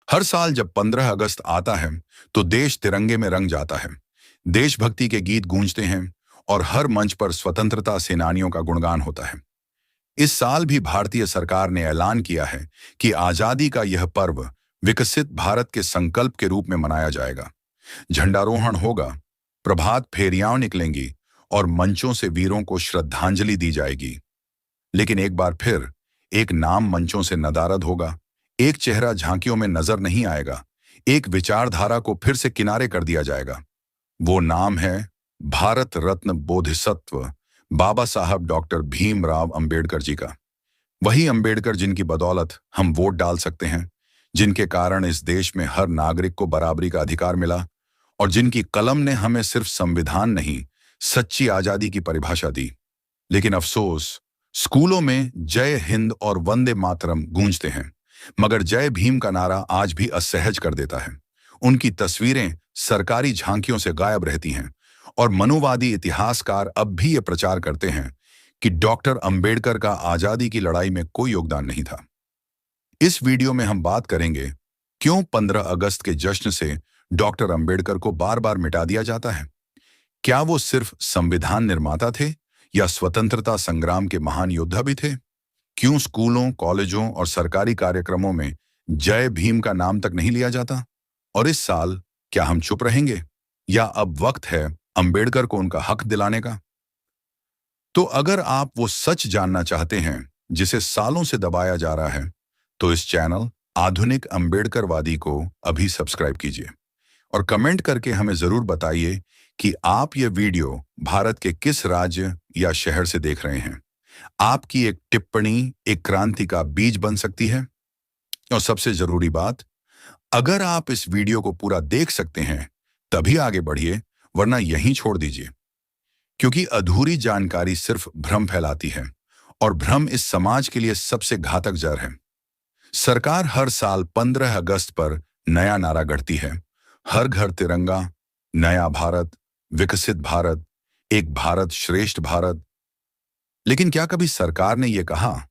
हर साल जब 15 अगस्त आता है तो देश तिरंगे में रंग जाता है। देशभक्ति के गीत गूंजते हैं और हर मंच पर स्वतंत्रता सेनानियों का गुणगान होता है। इस साल भी भारतीय सरकार ने ऐलान किया है कि आजादी का यह पर्व विकसित भारत के संकल्प के रूप में मनाया जाएगा। झंडारोहण होगा, प्रभात फेरियां निकलेंगी और मंचों से वीरों को श्रद्धांजलि दी जाएगी। लेकिन एक बार फिर एक नाम मंचों से नदारद होगा, एक चेहरा झांकियों में नजर नहीं आएगा, एक विचारधारा को फिर से किनारे कर दिया जाएगा। वो नाम है भारत रत्न बोधिसत्व बाबा साहब डॉक्टर भीमराव अंबेडकर जी का। वही अंबेडकर जिनकी बदौलत हम वोट डाल सकते हैं, जिनके कारण इस देश में हर नागरिक को बराबरी का अधिकार मिला और जिनकी कलम ने हमें सिर्फ संविधान नहीं, सच्ची आजादी की परिभाषा दी। लेकिन अफसोस, स्कूलों में जय हिंद और वंदे मातरम गूंजते हैं, मगर जय भीम का नारा आज भी असहज कर देता है। उनकी तस्वीरें सरकारी झांकियों से गायब रहती हैं और मनुवादी इतिहासकार अब भी ये प्रचार करते हैं कि डॉक्टर अंबेडकर का आजादी की लड़ाई में कोई योगदान नहीं था। इस वीडियो में हम बात करेंगे क्यों 15 अगस्त के जश्न से डॉक्टर अंबेडकर को बार बार मिटा दिया जाता है। क्या वो सिर्फ संविधान निर्माता थे या स्वतंत्रता संग्राम के महान योद्धा भी थे? क्यों स्कूलों, कॉलेजों और सरकारी कार्यक्रमों में जय भीम का नाम तक नहीं लिया जाता? और इस साल क्या हम चुप रहेंगे या अब वक्त है अंबेडकर को उनका हक दिलाने का? तो अगर आप वो सच जानना चाहते हैं जिसे सालों से दबाया जा रहा है, तो इस चैनल आधुनिक अंबेडकरवादी को अभी सब्सक्राइब कीजिए और कमेंट करके हमें जरूर बताइए कि आप ये वीडियो भारत के किस राज्य या शहर से देख रहे हैं। आपकी एक टिप्पणी एक क्रांति का बीज बन सकती है। और सबसे जरूरी बात, अगर आप इस वीडियो को पूरा देख सकते हैं तभी आगे बढ़िए, वरना यहीं छोड़ दीजिए, क्योंकि अधूरी जानकारी सिर्फ भ्रम फैलाती है और भ्रम इस समाज के लिए सबसे घातक जहर है। सरकार हर साल 15 अगस्त पर नया नारा गढ़ती है, हर घर तिरंगा, नया भारत, विकसित भारत, एक भारत श्रेष्ठ भारत। लेकिन क्या कभी सरकार ने यह कहा,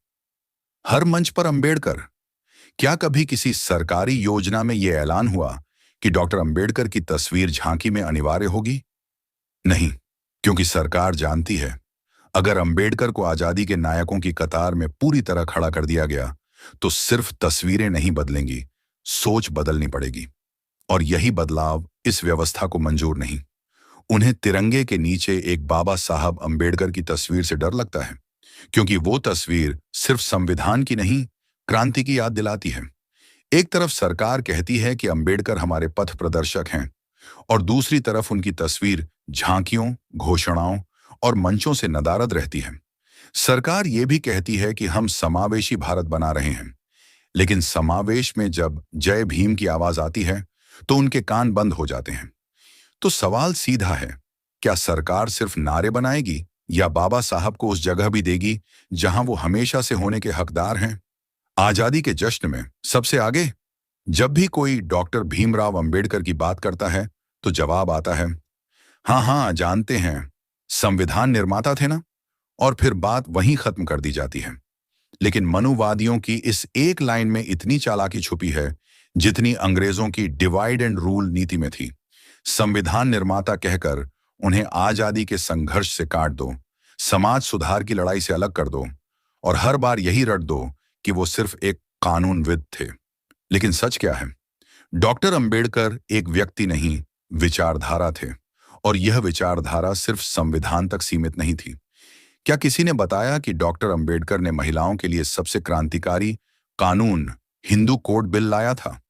हर मंच पर अंबेडकर? क्या कभी किसी सरकारी योजना में यह ऐलान हुआ कि डॉक्टर अंबेडकर की तस्वीर झांकी में अनिवार्य होगी? नहीं, क्योंकि सरकार जानती है अगर अंबेडकर को आजादी के नायकों की कतार में पूरी तरह खड़ा कर दिया गया तो सिर्फ तस्वीरें नहीं बदलेंगी, सोच बदलनी पड़ेगी। और यही बदलाव इस व्यवस्था को मंजूर नहीं। उन्हें तिरंगे के नीचे एक बाबा साहब अंबेडकर की तस्वीर से डर लगता है, क्योंकि वो तस्वीर सिर्फ संविधान की नहीं, क्रांति की याद दिलाती है। एक तरफ सरकार कहती है कि अंबेडकर हमारे पथ प्रदर्शक हैं और दूसरी तरफ उनकी तस्वीर झांकियों, घोषणाओं और मंचों से नदारद रहती है। सरकार ये भी कहती है कि हम समावेशी भारत बना रहे हैं, लेकिन समावेश में जब जय भीम की आवाज आती है तो उनके कान बंद हो जाते हैं। तो सवाल सीधा है, क्या सरकार सिर्फ नारे बनाएगी या बाबा साहब को उस जगह भी देगी जहां वो हमेशा से होने के हकदार हैं? आजादी के जश्न में सबसे आगे जब भी कोई डॉक्टर भीमराव अंबेडकर की बात करता है तो जवाब आता है, हाँ हाँ जानते हैं, संविधान निर्माता थे ना, और फिर बात वहीं खत्म कर दी जाती है। लेकिन मनुवादियों की इस एक लाइन में इतनी चालाकी छुपी है जितनी अंग्रेजों की डिवाइड एंड रूल नीति में थी। संविधान निर्माता कहकर उन्हें आजादी के संघर्ष से काट दो, समाज सुधार की लड़ाई से अलग कर दो और हर बार यही रट दो कि वो सिर्फ एक कानूनविद थे। लेकिन सच क्या है? डॉक्टर अंबेडकर एक व्यक्ति नहीं, विचारधारा थे, और यह विचारधारा सिर्फ संविधान तक सीमित नहीं थी। क्या किसी ने बताया कि डॉक्टर अंबेडकर ने महिलाओं के लिए सबसे क्रांतिकारी कानून हिंदू कोड बिल लाया था?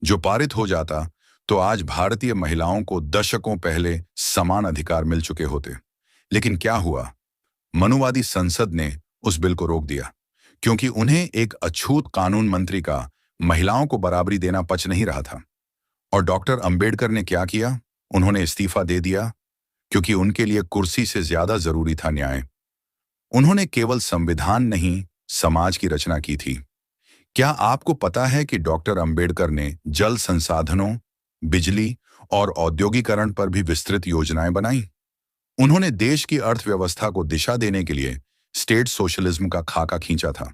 जो पारित हो जाता तो आज भारतीय महिलाओं को दशकों पहले समान अधिकार मिल चुके होते। लेकिन क्या हुआ? मनुवादी संसद ने उस बिल को रोक दिया, क्योंकि उन्हें एक अछूत कानून मंत्री का महिलाओं को बराबरी देना पच नहीं रहा था। और डॉक्टर अंबेडकर ने क्या किया? उन्होंने इस्तीफा दे दिया, क्योंकि उनके लिए कुर्सी से ज्यादा जरूरी था न्याय। उन्होंने केवल संविधान नहीं, समाज की रचना की थी। क्या आपको पता है कि डॉक्टर अंबेडकर ने जल संसाधनों, बिजली और औद्योगिकरण पर भी विस्तृत योजनाएं बनाई? उन्होंने देश की अर्थव्यवस्था को दिशा देने के लिए स्टेट सोशलिज्म का खाका खींचा था,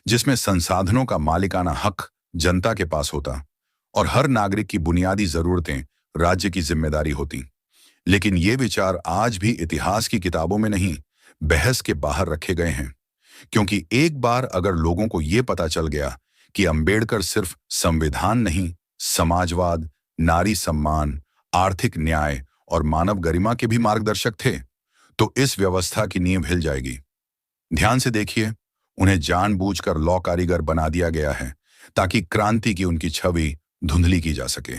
जिसमें संसाधनों का मालिकाना हक जनता के पास होता और हर नागरिक की बुनियादी जरूरतें राज्य की जिम्मेदारी होती। लेकिन ये विचार आज भी इतिहास की किताबों में नहीं, बहस के बाहर रखे गए हैं। क्योंकि एक बार अगर लोगों को ये पता चल गया कि अंबेडकर सिर्फ संविधान नहीं, समाजवाद, नारी सम्मान, आर्थिक न्याय और मानव गरिमा के भी मार्गदर्शक थे, तो इस व्यवस्था की नींव हिल जाएगी। ध्यान से देखिए, उन्हें जानबूझकर लॉ कारीगर बना दिया गया है ताकि क्रांति की उनकी छवि धुंधली की जा सके।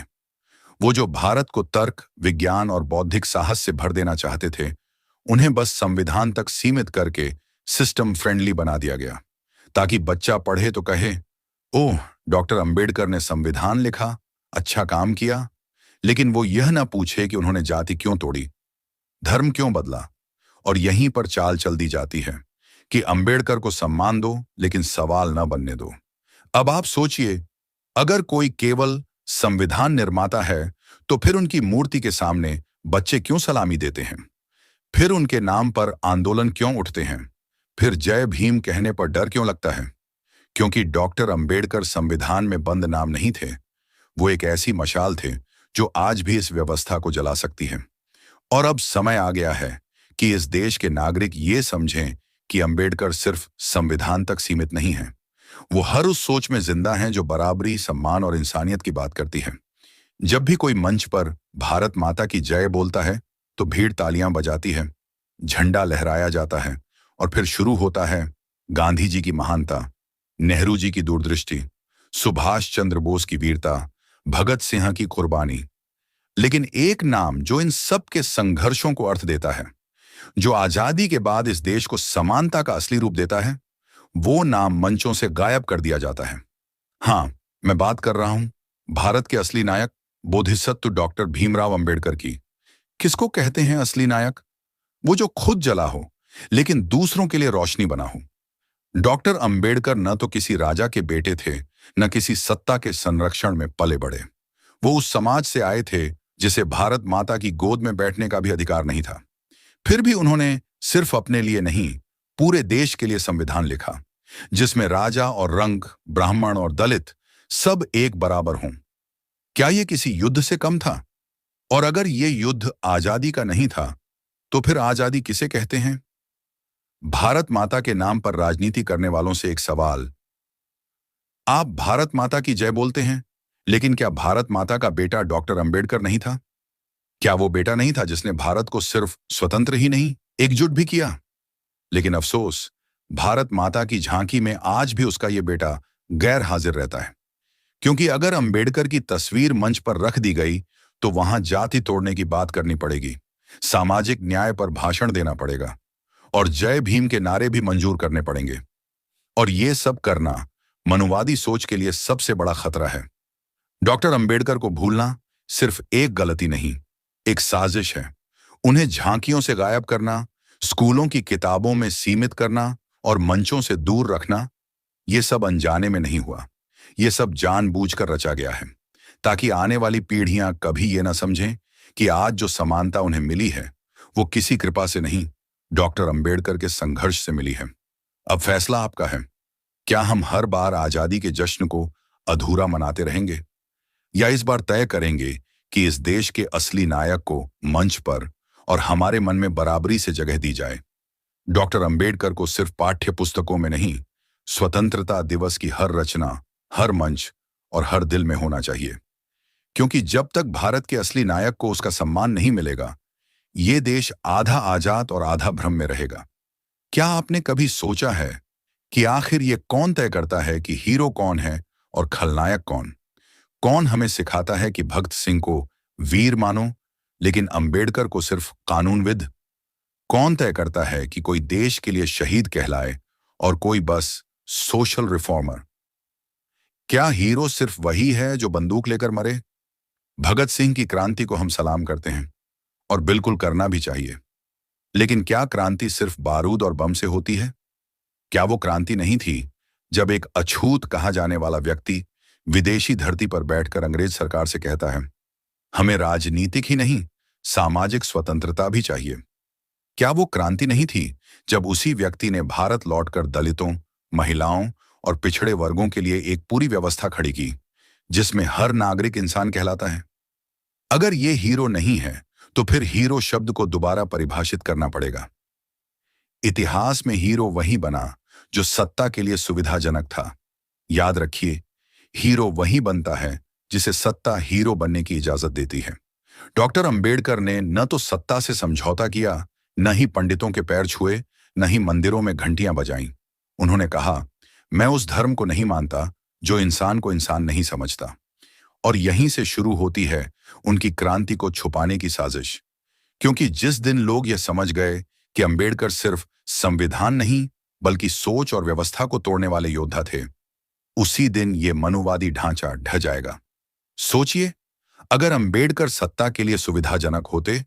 वो जो भारत को तर्क, विज्ञान और बौद्धिक साहस से भर देना चाहते थे, उन्हें बस संविधान तक सीमित करके सिस्टम फ्रेंडली बना दिया गया, ताकि बच्चा पढ़े तो कहे, ओह, डॉक्टर अंबेडकर ने संविधान लिखा, अच्छा काम किया। लेकिन वो यह ना पूछे कि उन्होंने जाति क्यों तोड़ी, धर्म क्यों बदला। और यहीं पर चाल चल दी जाती है कि अंबेडकर को सम्मान दो लेकिन सवाल न बनने दो। अब आप सोचिए, अगर कोई केवल संविधान निर्माता है, तो फिर उनकी मूर्ति के सामने बच्चे क्यों सलामी देते हैं? फिर उनके नाम पर आंदोलन क्यों उठते हैं? फिर जय भीम कहने पर डर क्यों लगता है? क्योंकि डॉक्टर अंबेडकर संविधान में बंद नाम नहीं थे। वो एक ऐसी मशाल थे जो आज भी इस व्यवस्था को जला सकती है। और अब समय आ गया है कि इस देश के नागरिक ये समझें कि अंबेडकर सिर्फ संविधान तक सीमित नहीं है। वो हर उस सोच में जिंदा हैं जो बराबरी, सम्मान और इंसानियत की बात करती है। जब भी कोई मंच पर भारत माता की जय बोलता है, तो भीड़ तालियां बजाती है, झंडा लहराया जाता है, और फिर शुरू होता है गांधी जी की महानता, नेहरू जी की दूरदृष्टि, सुभाष चंद्र बोस की वीरता, भगत सिंह की कुर्बानी। लेकिन एक नाम जो इन सब के संघर्षों को अर्थ देता है, जो आजादी के बाद इस देश को समानता का असली रूप देता है, वो नाम मंचों से गायब कर दिया जाता है। हाँ, मैं बात कर रहा हूं भारत के असली नायक, बोधिसत्व डॉक्टर भीमराव अंबेडकर की। किसको कहते हैं असली नायक? वो जो खुद जला हो लेकिन दूसरों के लिए रोशनी बना हो। डॉक्टर अंबेडकर न तो किसी राजा के बेटे थे, न किसी सत्ता के संरक्षण में पले बढ़े। वो उस समाज से आए थे जिसे भारत माता की गोद में बैठने का भी अधिकार नहीं था। फिर भी उन्होंने सिर्फ अपने लिए नहीं, पूरे देश के लिए संविधान लिखा, जिसमें राजा और रंग, ब्राह्मण और दलित सब एक बराबर हों। क्या ये किसी युद्ध से कम था? और अगर ये युद्ध आजादी का नहीं था, तो फिर आजादी किसे कहते हैं? भारत माता के नाम पर राजनीति करने वालों से एक सवाल। आप भारत माता की जय बोलते हैं, लेकिन क्या भारत माता का बेटा डॉक्टर अंबेडकर नहीं था? क्या वो बेटा नहीं था जिसने भारत को सिर्फ स्वतंत्र ही नहीं, एकजुट भी किया? लेकिन अफसोस, भारत माता की झांकी में आज भी उसका ये बेटा गैर हाजिर रहता है। क्योंकि अगर अंबेडकर की तस्वीर मंच पर रख दी गई, तो वहां जाति तोड़ने की बात करनी पड़ेगी, सामाजिक न्याय पर भाषण देना पड़ेगा, और जय भीम के नारे भी मंजूर करने पड़ेंगे। और ये सब करना मनुवादी सोच के लिए सबसे बड़ा खतरा है। डॉक्टर अंबेडकर को भूलना सिर्फ एक गलती नहीं, एक साजिश है। उन्हें झांकियों से गायब करना, स्कूलों की किताबों में सीमित करना और मंचों से दूर रखना, ये सब अनजाने में नहीं हुआ। ये सब जानबूझकर रचा गया है, ताकि आने वाली पीढ़ियां कभी ये ना समझें कि आज जो समानता उन्हें मिली है, वो किसी कृपा से नहीं, डॉक्टर अंबेडकर के संघर्ष से मिली है। अब फैसला आपका है। क्या हम हर बार आजादी के जश्न को अधूरा मनाते रहेंगे, या इस बार तय करेंगे कि इस देश के असली नायक को मंच पर और हमारे मन में बराबरी से जगह दी जाए? डॉक्टर अंबेडकर को सिर्फ पाठ्य पुस्तकों में नहीं, स्वतंत्रता दिवस की हर रचना, हर मंच और हर दिल में होना चाहिए। क्योंकि जब तक भारत के असली नायक को उसका सम्मान नहीं मिलेगा, ये देश आधा आजाद और आधा भ्रम में रहेगा। क्या आपने कभी सोचा है कि आखिर ये कौन तय करता है कि हीरो कौन है और खलनायक कौन? कौन हमें सिखाता है कि भगत सिंह को वीर मानो, लेकिन अंबेडकर को सिर्फ कानूनविद? कौन तय करता है कि कोई देश के लिए शहीद कहलाए और कोई बस सोशल रिफॉर्मर? क्या हीरो सिर्फ वही है जो बंदूक लेकर मरे? भगत सिंह की क्रांति को हम सलाम करते हैं, और बिल्कुल करना भी चाहिए। लेकिन क्या क्रांति सिर्फ बारूद और बम से होती है? क्या वो क्रांति नहीं थी जब एक अछूत कहा जाने वाला व्यक्ति विदेशी धरती पर बैठकर अंग्रेज सरकार से कहता है, हमें राजनीतिक ही नहीं, सामाजिक स्वतंत्रता भी चाहिए? क्या वो क्रांति नहीं थी जब उसी व्यक्ति ने भारत लौटकर दलितों, महिलाओं और पिछड़े वर्गों के लिए एक पूरी व्यवस्था खड़ी की, जिसमें हर नागरिक इंसान कहलाता है। अगर ये हीरो नहीं है, तो फिर हीरो शब्द को दोबारा परिभाषित करना पड़ेगा। इतिहास में हीरो वही बना जो सत्ता के लिए सुविधाजनक था। याद रखिए, हीरो वही बनता है जिसे सत्ता हीरो बनने की इजाजत देती है। डॉक्टर अंबेडकर ने न तो सत्ता से समझौता किया, न ही पंडितों के पैर छुए, न ही मंदिरों में घंटियां बजाईं। उन्होंने कहा, मैं उस धर्म को नहीं मानता जो इंसान को इंसान नहीं समझता। और यहीं से शुरू होती है उनकी क्रांति को छुपाने की साजिश। क्योंकि जिस दिन लोग यह समझ गए कि अंबेडकर सिर्फ संविधान नहीं, बल्कि सोच और व्यवस्था को तोड़ने वाले योद्धा थे, उसी दिन ये मनुवादी ढांचा ढह जाएगा। सोचिए, अगर अंबेडकर सत्ता के लिए सुविधाजनक होते,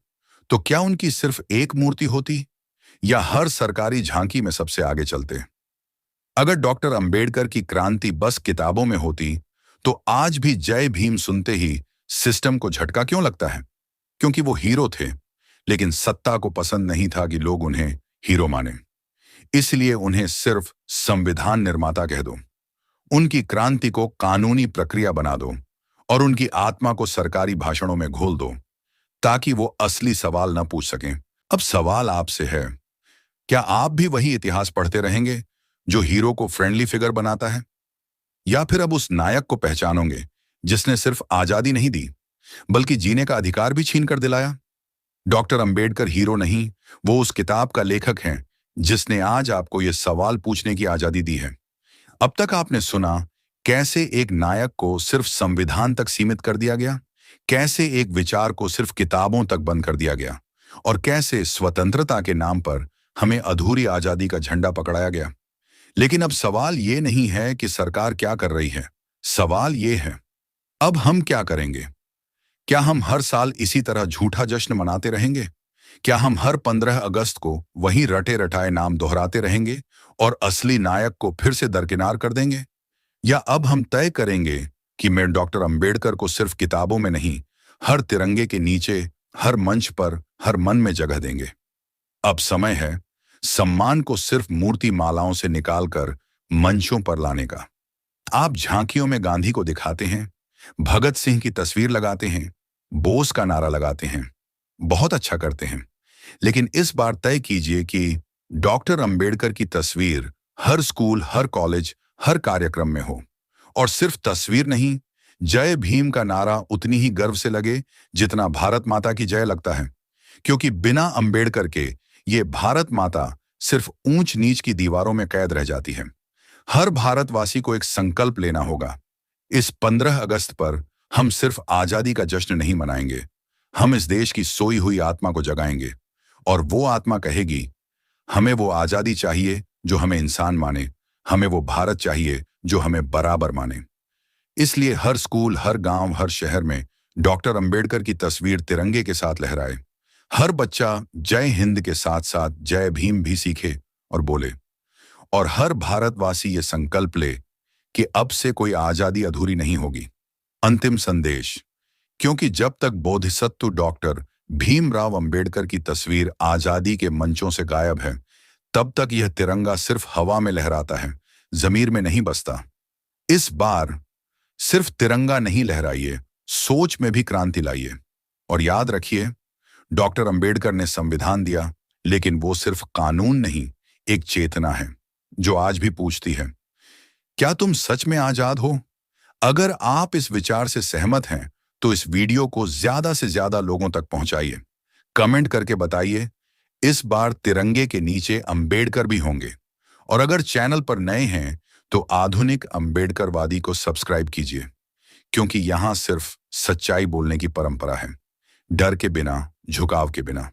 तो क्या उनकी सिर्फ एक मूर्ति होती, या हर सरकारी झांकी में सबसे आगे चलते? अगर डॉक्टर अंबेडकर की क्रांति बस किताबों में होती, तो आज भी जय भीम सुनते ही सिस्टम को झटका क्यों लगता है? क्योंकि वो हीरो थे, लेकिन सत्ता को पसंद नहीं था कि लोग उन्हें हीरो माने। इसलिए उन्हें सिर्फ संविधान निर्माता कह दो, उनकी क्रांति को कानूनी प्रक्रिया बना दो, और उनकी आत्मा को सरकारी भाषणों में घोल दो, ताकि वो असली सवाल न पूछ सकें। अब सवाल आपसे है, क्या आप भी वही इतिहास पढ़ते रहेंगे जो हीरो को फ्रेंडली फिगर बनाता है? या फिर अब उस नायक को पहचानोगे जिसने सिर्फ आजादी नहीं दी, बल्कि जीने का अधिकार भी छीन कर दिलाया? डॉक्टर अंबेडकर हीरो नहीं, वो उस किताब का लेखक हैं जिसने आज आपको ये सवाल पूछने की आजादी दी है। अब तक आपने सुना कैसे एक नायक को सिर्फ संविधान तक सीमित कर दिया गया, कैसे एक विचार को सिर्फ किताबों तक बंद कर दिया गया, और कैसे स्वतंत्रता के नाम पर हमें अधूरी आजादी का झंडा पकड़ाया गया। लेकिन अब सवाल ये नहीं है कि सरकार क्या कर रही है, सवाल ये है, अब हम क्या करेंगे? क्या हम हर साल इसी तरह झूठा जश्न मनाते रहेंगे? क्या हम हर 15 अगस्त को वही रटे रटाए नाम दोहराते रहेंगे और असली नायक को फिर से दरकिनार कर देंगे? या अब हम तय करेंगे कि मैं डॉक्टर अंबेडकर को सिर्फ किताबों में नहीं, हर तिरंगे के नीचे, हर मंच पर, हर मन में जगह देंगे? अब समय है सम्मान को सिर्फ मूर्ति मालाओं से निकालकर मंचों पर लाने का। आप झांकियों में गांधी को दिखाते हैं, भगत सिंह की तस्वीर लगाते हैं, बोस का नारा लगाते हैं, बहुत अच्छा करते हैं। लेकिन इस बार तय कीजिए कि डॉक्टर अंबेडकर की तस्वीर हर स्कूल, हर कॉलेज, हर कार्यक्रम में हो। और सिर्फ तस्वीर नहीं, जय भीम का नारा उतनी ही गर्व से लगे जितना भारत माता की जय लगता है। क्योंकि बिना अंबेडकर के ये भारत माता सिर्फ ऊंच नीच की दीवारों में कैद रह जाती है। हर भारतवासी को एक संकल्प लेना होगा। इस 15 अगस्त पर हम सिर्फ आजादी का जश्न नहीं मनाएंगे, हम इस देश की सोई हुई आत्मा को जगाएंगे। और वो आत्मा कहेगी, हमें वो आजादी चाहिए जो हमें इंसान माने, हमें वो भारत चाहिए जो हमें बराबर माने। इसलिए हर स्कूल, हर गांव, हर शहर में डॉक्टर अंबेडकर की तस्वीर तिरंगे के साथ लहराए। हर बच्चा जय हिंद के साथ साथ जय भीम भी सीखे और बोले। और हर भारतवासी ये संकल्प ले कि अब से कोई आजादी अधूरी नहीं होगी। अंतिम संदेश, क्योंकि जब तक बोधिसत्व डॉक्टर भीमराव अंबेडकर की तस्वीर आजादी के मंचों से गायब है, तब तक यह तिरंगा सिर्फ हवा में लहराता है, जमीर में नहीं बसता। इस बार सिर्फ तिरंगा नहीं लहराइए, सोच में भी क्रांति लाइए। और याद रखिए, डॉक्टर अंबेडकर ने संविधान दिया, लेकिन वो सिर्फ कानून नहीं, एक चेतना है जो आज भी पूछती है, क्या तुम सच में आजाद हो? अगर आप इस विचार से सहमत हैं, तो इस वीडियो को ज्यादा से ज्यादा लोगों तक पहुंचाइए। कमेंट करके बताइए, इस बार तिरंगे के नीचे अंबेडकर भी होंगे। और अगर चैनल पर नए हैं, तो आधुनिक अंबेडकरवादी को सब्सक्राइब कीजिए, क्योंकि यहां सिर्फ सच्चाई बोलने की परंपरा है, डर के बिना, झुकाव के बिना।